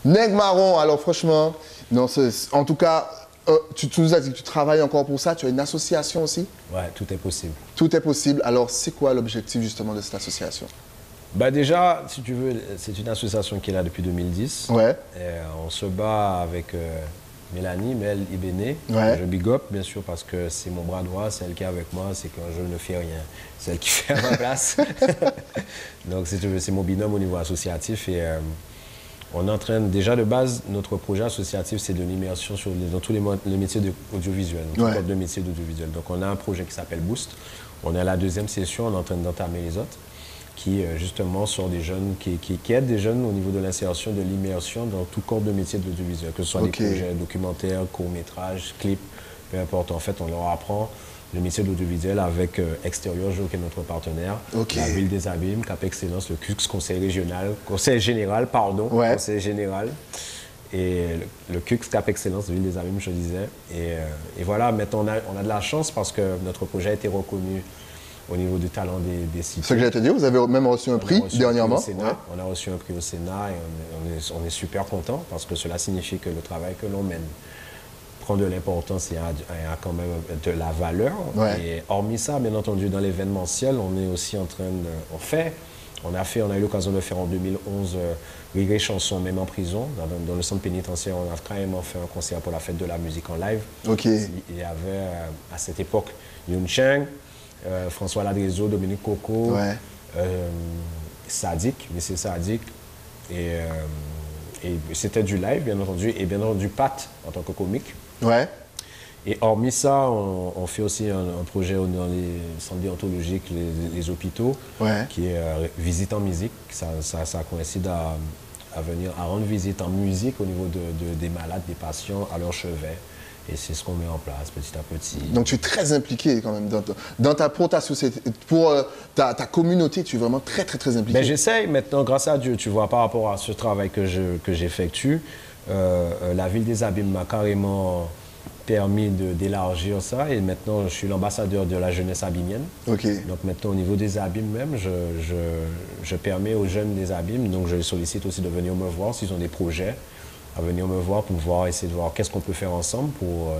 Nègre Marron, alors franchement, non, en tout cas, tu nous as dit que tu travailles encore pour ça, tu as une association aussi? Ouais, tout est possible. Tout est possible. Alors, c'est quoi l'objectif justement de cette association? Bah déjà, si tu veux, c'est une association qui est là depuis 2010. Ouais. Et, on se bat avec Mélanie, Mel Ibéné. Ouais. Je big up, bien sûr, parce que c'est mon bras droit, c'est elle qui est avec moi, c'est quand je ne fais rien. C'est elle qui fait à ma place. Donc, si tu veux, c'est mon binôme au niveau associatif. Et on entraîne déjà de base, notre projet associatif, c'est de l'immersion dans tous les métiers audiovisuels, dans toutes sortes de métiers d'audiovisuel. Donc, on a un projet qui s'appelle Boost. On est à la deuxième session, on est en train d'entamer les autres, qui justement sont des jeunes, qui aident des jeunes au niveau de l'insertion, de l'immersion dans tout corps de métier de l'audiovisuel, que ce soit des projets documentaires, courts-métrages, clips, peu importe. En fait, on leur apprend le métier de l'audiovisuel avec Extérieur Jour, qui est notre partenaire, la Ville des Abîmes, Cap Excellence, le CUX, Conseil général, Conseil général, et le CUX, Cap Excellence, Ville des Abîmes, je disais. Et voilà, maintenant on a de la chance parce que notre projet a été reconnu au niveau du talent des sites. C'est ce que j'allais te dire, vous avez même reçu un prix dernièrement. On a reçu un prix au Sénat et on est super content parce que cela signifie que le travail que l'on mène prend de l'importance et a quand même de la valeur. Et hormis ça, bien entendu, dans l'événementiel, on est aussi en train de... On a eu l'occasion de faire en 2011 Rire et Chanson, même en prison. Dans le centre pénitentiaire, on a carrément fait un concert pour la fête de la musique en live. Il y avait à cette époque Yun Cheng, François Ladrézo, Dominique Coco, Sadik, Monsieur Sadik, et c'était du live, bien entendu, et bien entendu Pat en tant que comique. Et hormis ça, on fait aussi un projet dans les centres déontologiques, les hôpitaux, qui est Visite en musique. Ça coïncide à rendre visite en musique au niveau des malades, des patients à leur chevet. Et c'est ce qu'on met en place petit à petit. Donc tu es très impliqué quand même pour ta société, pour ta communauté, tu es vraiment très impliqué. Ben, j'essaye maintenant, grâce à Dieu, tu vois, par rapport à ce travail que j'effectue, la Ville des Abîmes m'a carrément permis d'élargir ça et maintenant je suis l'ambassadeur de la jeunesse abîmienne. Donc maintenant au niveau des Abîmes même, je permets aux jeunes des Abîmes, donc je les sollicite aussi de venir me voir s'ils ont des projets, à venir me voir pour pouvoir essayer de voir qu'est-ce qu'on peut faire ensemble pour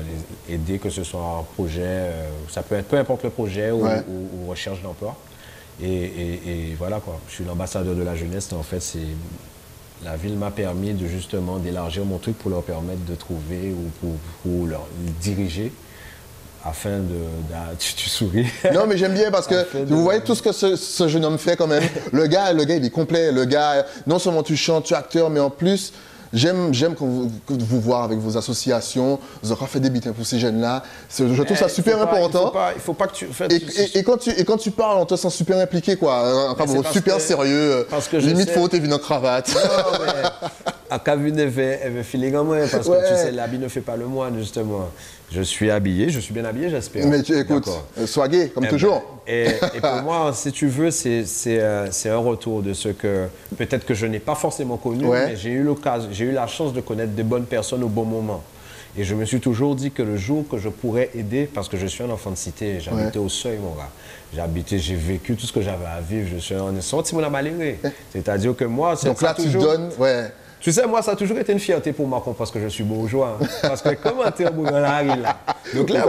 les aider, que ce soit un projet, ça peut être peu importe le projet ou recherche d'emploi. Et voilà quoi, je suis l'ambassadeur de la jeunesse. En fait, la ville m'a permis justement d'élargir mon truc pour leur permettre de trouver ou pour leur diriger afin tu souris. Non, mais j'aime bien parce que vous voyez tout ce que ce jeune homme fait quand même. Le gars, il est complet. Le gars, non seulement tu chantes, tu es acteur, mais en plus... J'aime vous voir avec vos associations, vous avez fait des bulletins pour ces jeunes-là. Je trouve ça super important. Il faut pas que tu... Et quand tu parles, on te sent super impliqué, quoi. Super sérieux. Limite, faut t'es venu en cravate. Non, mais à Cavune, elle veut filer comme moi, parce que tu sais, l'habit ne fait pas le moine, justement. Je suis habillé, je suis bien habillé, j'espère. Mais écoute, sois gay, comme toujours. Et pour moi, si tu veux, c'est un retour de ce que peut-être que je n'ai pas forcément connu, mais j'ai eu la chance de connaître de bonnes personnes au bon moment. Et je me suis toujours dit que le jour que je pourrais aider, parce que je suis un enfant de cité, j'habitais au seuil, mon gars. J'ai vécu tout ce que j'avais à vivre, je suis un sentiment malheureux. C'est-à-dire que moi, c'est donc là, tu donnes, Tu sais, moi, ça a toujours été une fierté pour moi parce que je suis bourgeois. Hein. Parce que comment tu es bourgeois là? Donc là,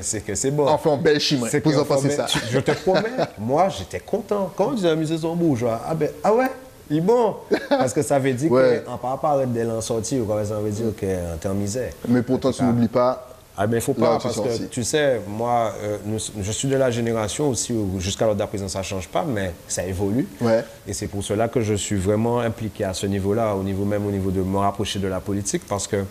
c'est que c'est bon. Enfin, belle chimie. C'est pour passer ça. Je te promets, moi, j'étais content. Quand on disait amuser son bourgeois, ah ouais, il est bon. Parce que ça veut dire qu'en par rapport à l'en sortie, ça veut dire qu'on est en misère. Mais pourtant, tu n'oublies pas. Ah ben il ne faut pas, parce que tu sais, moi, je suis de la génération aussi où jusqu'à l'heure de la présence, ça ne change pas, mais ça évolue. Et c'est pour cela que je suis vraiment impliqué à ce niveau-là, au niveau de me rapprocher de la politique, parce que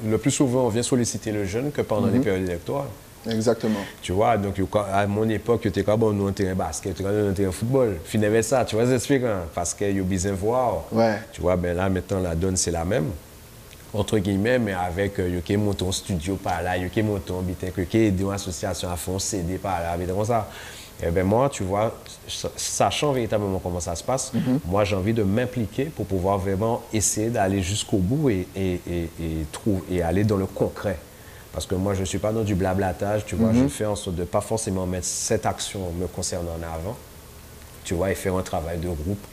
le plus souvent, on vient solliciter le jeune que pendant les périodes électorales. Exactement. Tu vois, donc à mon époque, j'étais comme nous on était basket, on était football. Finalement ça, tu vois, j'explique, parce qu'il y a besoin de voir. Tu vois, ben là, maintenant, la donne, c'est la même. Entre guillemets, mais avec qui monte un studio par là, qui monte un bitin, qui aide une association à fond CD par là, comme ça. Et ben moi, tu vois, sachant véritablement comment ça se passe, moi j'ai envie de m'impliquer pour pouvoir vraiment essayer d'aller jusqu'au bout et aller dans le concret. Parce que moi je ne suis pas dans du blablatage, tu vois, je fais en sorte de ne pas forcément mettre cette action me concernant en avant, tu vois, et faire un travail de groupe.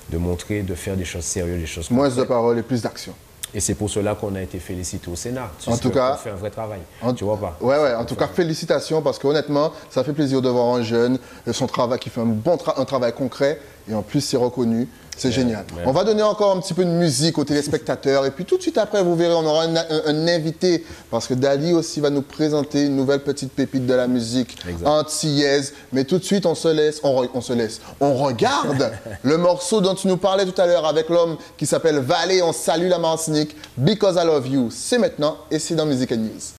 de montrer, de faire des choses sérieuses, des choses Moins de concrètes. paroles et plus d'action. Et c'est pour cela qu'on a été félicité au Sénat. En tout cas, on fait un vrai travail. En, tu vois pas? Ouais, en tout cas, félicitations parce qu'honnêtement, ça fait plaisir de voir un jeune, son travail qui fait un travail concret et en plus, c'est reconnu. C'est génial. On va donner encore un petit peu de musique aux téléspectateurs et puis tout de suite après, vous verrez, on aura un invité parce que Dali aussi va nous présenter une nouvelle petite pépite de la musique antillaise. Mais tout de suite, on regarde le morceau dont tu nous parlais tout à l'heure avec l'homme qui s'appelle Valé. On salue la Martinique. Because I Love You. C'est maintenant et c'est dans Music and News.